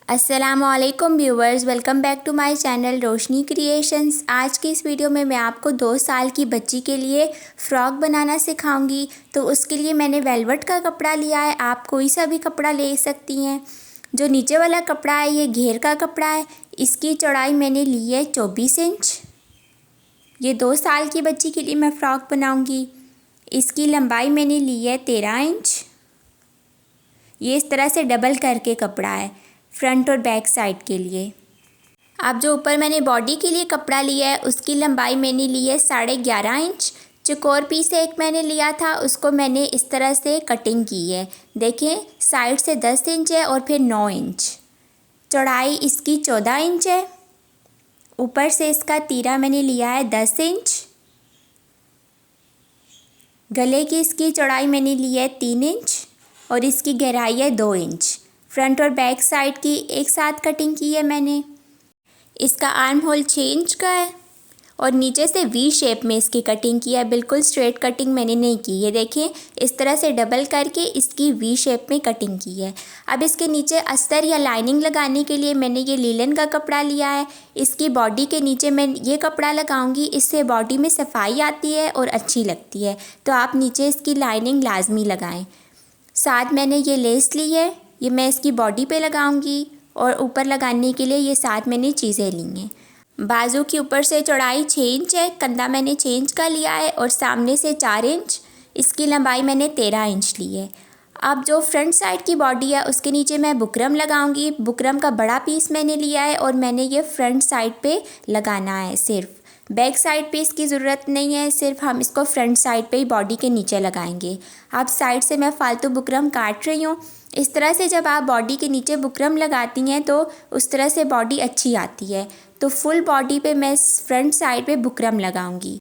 अस्सलामुअलैकुम viewers, welcome back to my channel Roshni creations. आज की इस वीडियो में मैं आपको 2 साल की बच्ची के लिए फ़्रॉक बनाना सिखाऊंगी। तो उसके लिए मैंने वेलवेट का कपड़ा लिया है। आप कोई सा भी कपड़ा ले सकती हैं। जो नीचे वाला कपड़ा है ये घेर का कपड़ा है। इसकी चौड़ाई मैंने ली है 24 इंच। ये 2 साल की बच्ची के लिए मैं फ़्रॉक बनाऊँगी। इसकी लंबाई मैंने ली है 13 इंच। ये इस तरह से डबल करके कपड़ा है फ्रंट और बैक साइड के लिए। अब जो ऊपर मैंने बॉडी के लिए कपड़ा लिया है उसकी लंबाई मैंने ली है 11.5 इंच। चौकोर पीस एक मैंने लिया था, उसको मैंने इस तरह से कटिंग की है। देखें, साइड से 10 इंच है और फिर 9 इंच। चौड़ाई इसकी 14 इंच है। ऊपर से इसका तीरा मैंने लिया है 10 इंच। गले की इसकी चौड़ाई मैंने ली है 3 इंच और इसकी गहराई है 2 इंच। फ्रंट और बैक साइड की एक साथ कटिंग की है मैंने। इसका आर्म होल 6 इंच का है और नीचे से वी शेप में इसकी कटिंग की है। बिल्कुल स्ट्रेट कटिंग मैंने नहीं की है। देखें, इस तरह से डबल करके इसकी वी शेप में कटिंग की है। अब इसके नीचे अस्तर या लाइनिंग लगाने के लिए मैंने ये लीलन का कपड़ा लिया है। इसकी बॉडी के नीचे मैं ये कपड़ा लगाऊंगी। इससे बॉडी में सफाई आती है और अच्छी लगती है। तो आप नीचे इसकी लाइनिंग लाजमी लगाएं। साथ मैंने ये लेस ली है, ये मैं इसकी बॉडी पे लगाऊंगी और ऊपर लगाने के लिए ये साथ मैंने चीज़ें ली हैं। बाजू की ऊपर से चौड़ाई 6 इंच है। कंधा मैंने 6 इंच का लिया है और सामने से 4 इंच। इसकी लंबाई मैंने 13 इंच ली है। अब जो फ्रंट साइड की बॉडी है उसके नीचे मैं बुकरम लगाऊंगी। बुकरम का बड़ा पीस मैंने लिया है और मैंने ये फ्रंट साइड पे लगाना है। सिर्फ बैक साइड पे इसकी ज़रूरत नहीं है, सिर्फ हम इसको फ्रंट साइड पे ही बॉडी के नीचे लगाएंगे। अब साइड से मैं फालतू बुकरम काट रही हूँ। इस तरह से जब आप बॉडी के नीचे बुकरम लगाती हैं तो उस तरह से बॉडी अच्छी आती है। तो फुल बॉडी पे मैं फ्रंट साइड पे बुकरम लगाऊंगी।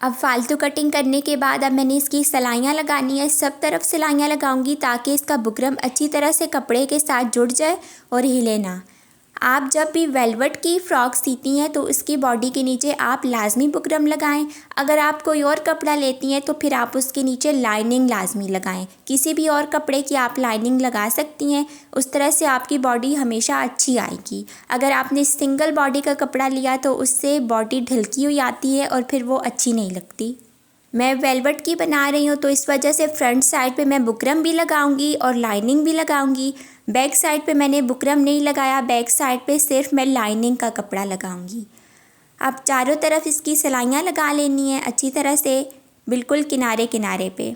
अब फालतू कटिंग करने के बाद अब मैंने इसकी सिलाइयाँ लगानी है। सब तरफ सिलाइयाँ लगाऊंगी ताकि इसका बुकरम अच्छी तरह से कपड़े के साथ जुड़ जाए और हिले ना। आप जब भी वेलवेट की फ़्रॉक सीती हैं तो उसकी बॉडी के नीचे आप लाजमी बुकरम लगाएं। अगर आप कोई और कपड़ा लेती हैं तो फिर आप उसके नीचे लाइनिंग लाजमी लगाएं। किसी भी और कपड़े की आप लाइनिंग लगा सकती हैं। उस तरह से आपकी बॉडी हमेशा अच्छी आएगी। अगर आपने सिंगल बॉडी का कपड़ा लिया तो उससे बॉडी ढलकी हुई आती है और फिर वो अच्छी नहीं लगती। मैं वेलवेट की बना रही हूँ तो इस वजह से फ्रंट साइड पे मैं बुकरम भी लगाऊंगी और लाइनिंग भी लगाऊंगी। बैक साइड पे मैंने बुकरम नहीं लगाया, बैक साइड पे सिर्फ मैं लाइनिंग का कपड़ा लगाऊंगी। अब चारों तरफ इसकी सिलाइयाँ लगा लेनी है अच्छी तरह से, बिल्कुल किनारे किनारे पे।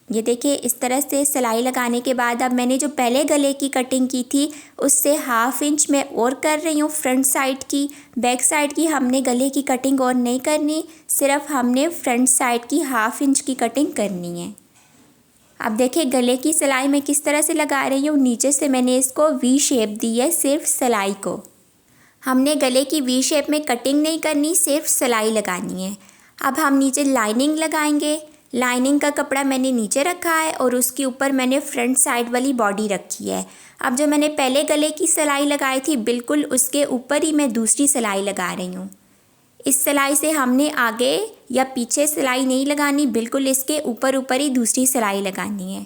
ये देखिए, इस तरह से सिलाई लगाने के बाद अब मैंने जो पहले गले की कटिंग की थी उससे 1/2 इंच मैं और कर रही हूँ फ्रंट साइड की। बैक साइड की हमने गले की कटिंग और नहीं करनी, सिर्फ हमने फ्रंट साइड की 1/2 इंच की कटिंग करनी है। अब देखिए, गले की सिलाई मैं किस तरह से लगा रही हूँ। नीचे से मैंने इसको वी शेप दी है सिर्फ सिलाई को। हमने गले की वी शेप में कटिंग नहीं करनी, सिर्फ सिलाई लगानी है। अब हम नीचे लाइनिंग लगाएंगे। लाइनिंग का कपड़ा मैंने नीचे रखा है और उसके ऊपर मैंने फ्रंट साइड वाली बॉडी रखी है। अब जो मैंने पहले गले की सिलाई लगाई थी बिल्कुल उसके ऊपर ही मैं दूसरी सिलाई लगा रही हूँ। इस सिलाई से हमने आगे या पीछे सिलाई नहीं लगानी, बिल्कुल इसके ऊपर ऊपर ही दूसरी सिलाई लगानी है।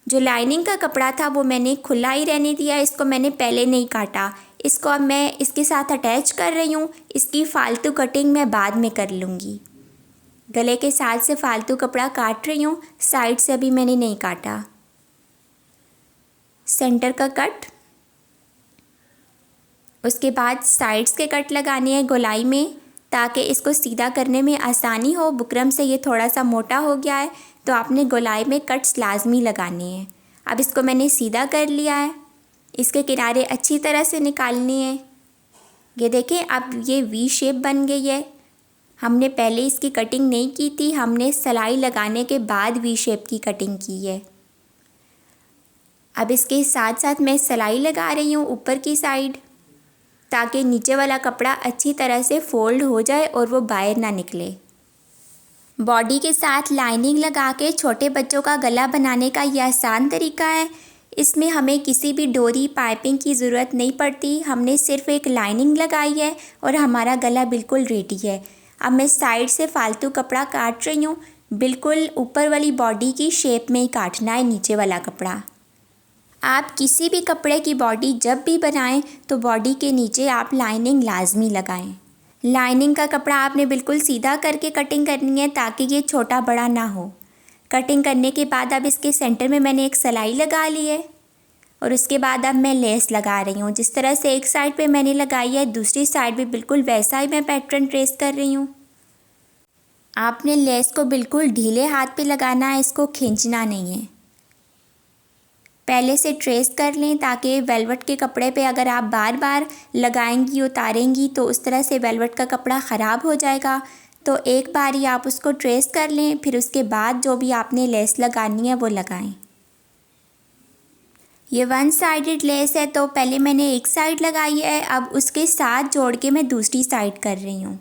जो लाइनिंग का कपड़ा था वो मैंने खुला ही रहने दिया, इसको मैंने पहले नहीं काटा। इसको अब मैं इसके साथ अटैच कर रही हूँ। इसकी फ़ालतू कटिंग मैं बाद में कर लूँगी। गले के साथ से फ़ालतू कपड़ा काट रही हूँ, साइड से अभी मैंने नहीं काटा। सेंटर का कट, उसके बाद साइड्स के कट लगाने हैं गोलाई में ताकि इसको सीधा करने में आसानी हो। बुकरम से ये थोड़ा सा मोटा हो गया है तो आपने गोलाई में कट्स लाजमी लगाने हैं। अब इसको मैंने सीधा कर लिया है। इसके किनारे अच्छी तरह से निकालनी है। ये देखें, अब ये वी शेप बन गई है। हमने पहले इसकी कटिंग नहीं की थी, हमने सिलाई लगाने के बाद वी शेप की कटिंग की है। अब इसके साथ साथ मैं सिलाई लगा रही हूँ ऊपर की साइड ताकि नीचे वाला कपड़ा अच्छी तरह से फोल्ड हो जाए और वो बाहर ना निकले। बॉडी के साथ लाइनिंग लगा के छोटे बच्चों का गला बनाने का ये आसान तरीका है। इसमें हमें किसी भी डोरी पाइपिंग की ज़रूरत नहीं पड़ती। हमने सिर्फ एक लाइनिंग लगाई है और हमारा गला बिल्कुल रेडी है। अब मैं साइड से फालतू कपड़ा काट रही हूँ। बिल्कुल ऊपर वाली बॉडी की शेप में ही काटना है नीचे वाला कपड़ा। आप किसी भी कपड़े की बॉडी जब भी बनाएं तो बॉडी के नीचे आप लाइनिंग लाजमी लगाएं। लाइनिंग का कपड़ा आपने बिल्कुल सीधा करके कटिंग करनी है ताकि ये छोटा बड़ा ना हो। कटिंग करने के बाद अब इसके सेंटर में मैंने एक सिलाई लगा ली है और उसके बाद अब मैं लेस लगा रही हूँ। जिस तरह से एक साइड पे मैंने लगाई है दूसरी साइड भी बिल्कुल वैसा ही मैं पैटर्न ट्रेस कर रही हूँ। आपने लेस को बिल्कुल ढीले हाथ पे लगाना है, इसको खींचना नहीं है। पहले से ट्रेस कर लें ताकि वेलवेट के कपड़े पे अगर आप बार बार लगाएंगी उतारेंगी तो उस तरह से वेलवेट का कपड़ा ख़राब हो जाएगा। तो एक बार ही आप उसको ट्रेस कर लें, फिर उसके बाद जो भी आपने लेस लगानी है वो लगाएं। ये वन साइडेड लेस है तो पहले मैंने एक साइड लगाई है, अब उसके साथ जोड़ के मैं दूसरी साइड कर रही हूँ।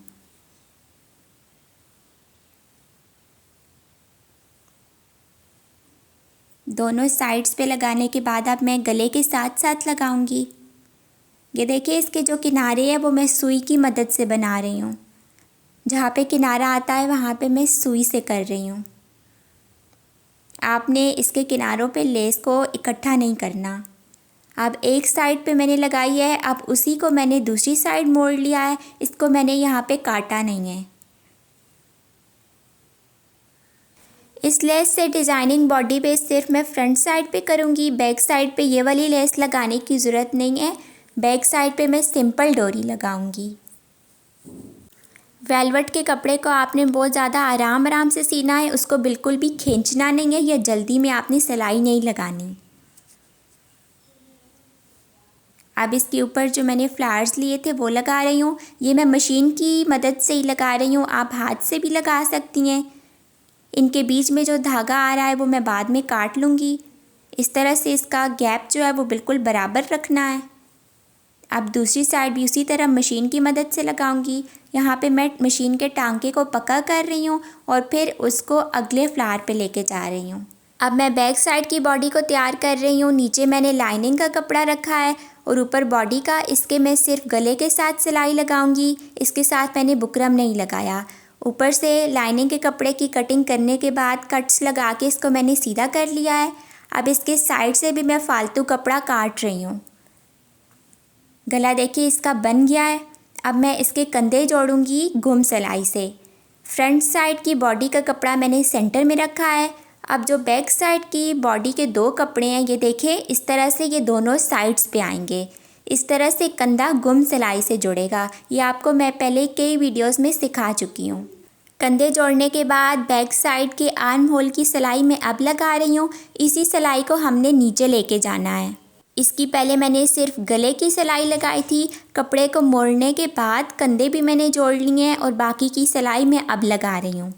दोनों साइड्स पे लगाने के बाद अब मैं गले के साथ साथ लगाऊंगी। ये देखिए इसके जो किनारे हैं वो मैं सुई की मदद से बना रही हूँ। जहाँ पे किनारा आता है वहाँ पे मैं सुई से कर रही हूँ। आपने इसके किनारों पे लेस को इकट्ठा नहीं करना। अब एक साइड पे मैंने लगाई है, अब उसी को मैंने दूसरी साइड मोड़ लिया है। इसको मैंने यहाँ पे काटा नहीं है। इस लेस से डिज़ाइनिंग बॉडी पे सिर्फ मैं फ्रंट साइड पे करूँगी, बैक साइड पे ये वाली लेस लगाने की ज़रूरत नहीं है। बैक साइड पे मैं सिंपल डोरी लगाऊँगी। वेलवेट के कपड़े को आपने बहुत ज़्यादा आराम आराम से सीना है, उसको बिल्कुल भी खींचना नहीं है या जल्दी में आपने सिलाई नहीं लगानी। अब इसके ऊपर जो मैंने फ्लावर्स लिए थे वो लगा रही हूँ। ये मैं मशीन की मदद से ही लगा रही हूँ, आप हाथ से भी लगा सकती हैं। इनके बीच में जो धागा आ रहा है वो मैं बाद में काट लूँगी। इस तरह से इसका गैप जो है वो बिल्कुल बराबर रखना है। अब दूसरी साइड भी उसी तरह मशीन की मदद से लगाऊंगी। यहाँ पे मैं मशीन के टांके को पक्का कर रही हूँ और फिर उसको अगले फ्लावर पे लेके जा रही हूँ। अब मैं बैक साइड की बॉडी को तैयार कर रही हूँ। नीचे मैंने लाइनिंग का कपड़ा रखा है और ऊपर बॉडी का। इसके मैं सिर्फ गले के साथ सिलाई लगाऊंगी, इसके साथ मैंने बुकरम नहीं लगाया। ऊपर से लाइनिंग के कपड़े की कटिंग करने के बाद कट्स लगा के इसको मैंने सीधा कर लिया है। अब इसके साइड से भी मैं फालतू कपड़ा काट रही हूँ। गला देखिए इसका बन गया है। अब मैं इसके कंधे जोड़ूंगी गुम सिलाई से। फ्रंट साइड की बॉडी का कपड़ा मैंने सेंटर में रखा है। अब जो बैक साइड की बॉडी के दो कपड़े हैं ये देखिए इस तरह से ये दोनों साइड्स पे आएंगे। इस तरह से कंधा गुम सिलाई से जुड़ेगा। ये आपको मैं पहले कई वीडियोस में सिखा चुकी हूँ। कंधे जोड़ने के बाद बैक साइड के आर्म होल की सिलाई मैं अब लगा रही हूँ। इसी सिलाई को हमने नीचे लेके जाना है। इसकी पहले मैंने सिर्फ गले की सिलाई लगाई थी। कपड़े को मोड़ने के बाद कंधे भी मैंने जोड़ लिए हैं और बाकी की सिलाई मैं अब लगा रही हूँ।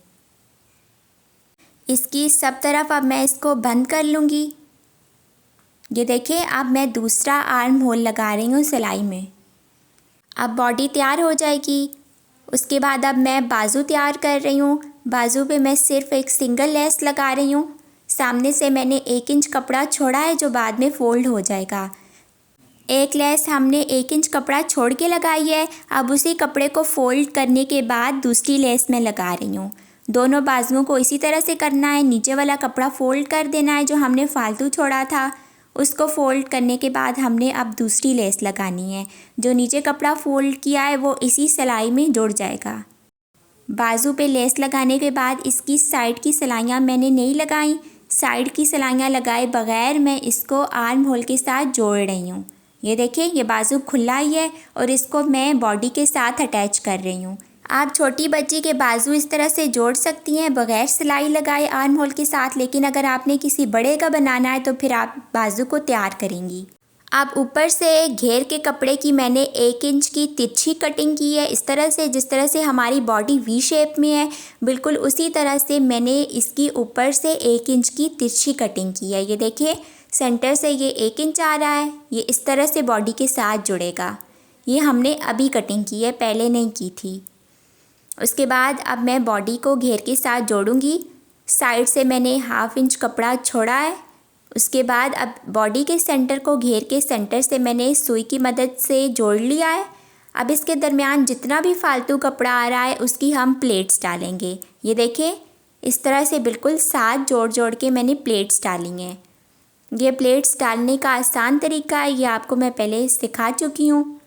इसकी सब तरफ अब मैं इसको बंद कर लूँगी। ये देखिए अब मैं दूसरा आर्म होल लगा रही हूँ सिलाई में। अब बॉडी तैयार हो जाएगी। उसके बाद अब मैं बाजू तैयार कर रही हूँ। बाजू पे मैं सिर्फ एक सिंगल लेस लगा रही हूँ। सामने से मैंने 1 इंच कपड़ा छोड़ा है जो बाद में फ़ोल्ड हो जाएगा। एक लेस हमने 1 इंच कपड़ा छोड़ के लगाई है। अब उसी कपड़े को फ़ोल्ड करने के बाद दूसरी लेस में लगा रही हूँ। दोनों बाजुओं को इसी तरह से करना है। नीचे वाला कपड़ा फ़ोल्ड कर देना है जो हमने फालतू छोड़ा था। उसको फ़ोल्ड करने के बाद हमने अब दूसरी लेस लगानी है। जो नीचे कपड़ा फ़ोल्ड किया है वो इसी सिलाई में जुड़ जाएगा। बाजू पे लेस लगाने के बाद इसकी साइड की सिलाइयाँ मैंने नहीं लगाई। साइड की सिलाइयाँ लगाए बगैर मैं इसको आर्म होल के साथ जोड़ रही हूँ। ये देखिए ये बाजू खुला ही है और इसको मैं बॉडी के साथ अटैच कर रही हूँ। आप छोटी बच्ची के बाजू इस तरह से जोड़ सकती हैं बगैर सिलाई लगाए आर्म होल के साथ, लेकिन अगर आपने किसी बड़े का बनाना है तो फिर आप बाजू को तैयार करेंगी। अब ऊपर से घेर के कपड़े की मैंने 1 इंच की तिरछी कटिंग की है। इस तरह से जिस तरह से हमारी बॉडी वी शेप में है बिल्कुल उसी तरह से मैंने इसकी ऊपर से 1 इंच की तिरछी कटिंग की है। ये देखिए सेंटर से ये 1 इंच आ रहा है। ये इस तरह से बॉडी के साथ जुड़ेगा। ये हमने अभी कटिंग की है, पहले नहीं की थी। उसके बाद अब मैं बॉडी को घेर के साथ जोड़ूंगी। साइड से मैंने 1/2 इंच कपड़ा छोड़ा है। उसके बाद अब बॉडी के सेंटर को घेर के सेंटर से मैंने सुई की मदद से जोड़ लिया है। अब इसके दरमियान जितना भी फालतू कपड़ा आ रहा है उसकी हम प्लेट्स डालेंगे। ये देखिए इस तरह से बिल्कुल साथ जोड़ जोड़ के मैंने प्लेट्स डाली हैं। ये प्लेट्स डालने का आसान तरीका है, ये आपको मैं पहले सिखा चुकी हूँ।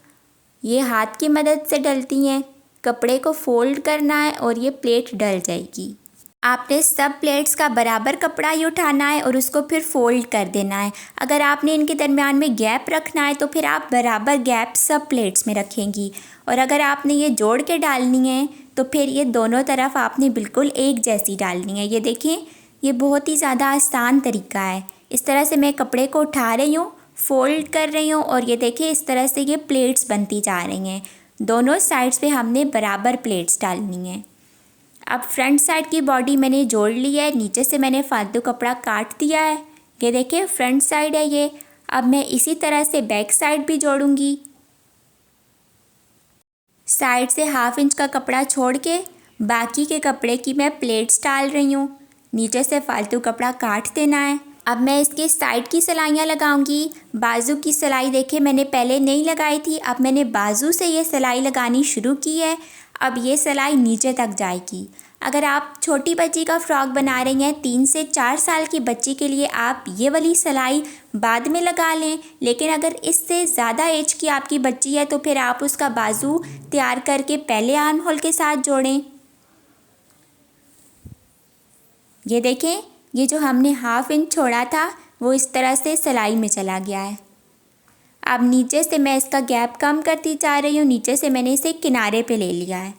ये हाथ की मदद से डलती हैं। कपड़े को फोल्ड करना है और ये प्लेट डल जाएगी। आपने सब प्लेट्स का बराबर कपड़ा ही उठाना है और उसको फिर फोल्ड कर देना है। अगर आपने इनके दरमियान में गैप रखना है तो फिर आप बराबर गैप सब प्लेट्स में रखेंगी। और अगर आपने ये जोड़ के डालनी है तो फिर ये दोनों तरफ आपने बिल्कुल एक जैसी डालनी है। ये देखें, ये बहुत ही ज़्यादा आसान तरीका है। इस तरह से मैं कपड़े को उठा रही हूँ, फोल्ड कर रही हूँ और ये देखिए इस तरह से ये प्लेट्स बनती जा रही हैं। दोनों साइड्स पे हमने बराबर प्लेट्स डालनी है। अब फ्रंट साइड की बॉडी मैंने जोड़ ली है, नीचे से मैंने फालतू कपड़ा काट दिया है। ये देखिए फ्रंट साइड है ये। अब मैं इसी तरह से बैक साइड भी जोड़ूंगी। साइड से 1/2 इंच का कपड़ा छोड़ के बाकी के कपड़े की मैं प्लेट्स डाल रही हूँ। नीचे से फालतू कपड़ा काट देना है। अब मैं इसके साइड की सिलाइयाँ लगाऊंगी। बाजू की सिलाई देखे मैंने पहले नहीं लगाई थी, अब मैंने बाजू से ये सिलाई लगानी शुरू की है। अब ये सिलाई नीचे तक जाएगी। अगर आप छोटी बच्ची का फ्रॉक बना रही हैं 3 से 4 साल की बच्ची के लिए, आप ये वाली सिलाई बाद में लगा लें। लेकिन अगर इससे ज़्यादा एज की आपकी बच्ची है तो फिर आप उसका बाजू तैयार करके पहले आर्म होल के साथ जोड़ें। ये देखें, ये जो हमने 1/2 इंच छोड़ा था वो इस तरह से सिलाई में चला गया है। अब नीचे से मैं इसका गैप कम करती जा रही हूँ। नीचे से मैंने इसे किनारे पे ले लिया है।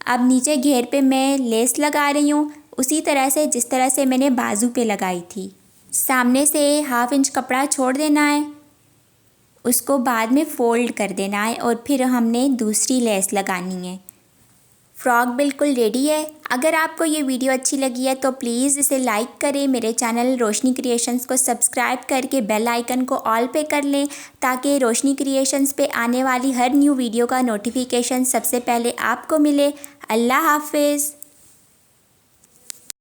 अब नीचे घेर पे मैं लेस लगा रही हूँ उसी तरह से जिस तरह से मैंने बाजू पे लगाई थी। सामने से 1/2 इंच कपड़ा छोड़ देना है, उसको बाद में फ़ोल्ड कर देना है और फिर हमने दूसरी लेस लगानी है। फ्रॉक बिल्कुल रेडी है। अगर आपको ये वीडियो अच्छी लगी है तो प्लीज़ इसे लाइक करें। मेरे चैनल रोशनी क्रिएशंस को सब्सक्राइब करके बेल आइकन को ऑल पे कर लें ताकि रोशनी क्रिएशंस पे आने वाली हर न्यू वीडियो का नोटिफिकेशन सबसे पहले आपको मिले। अल्लाह हाफिज़।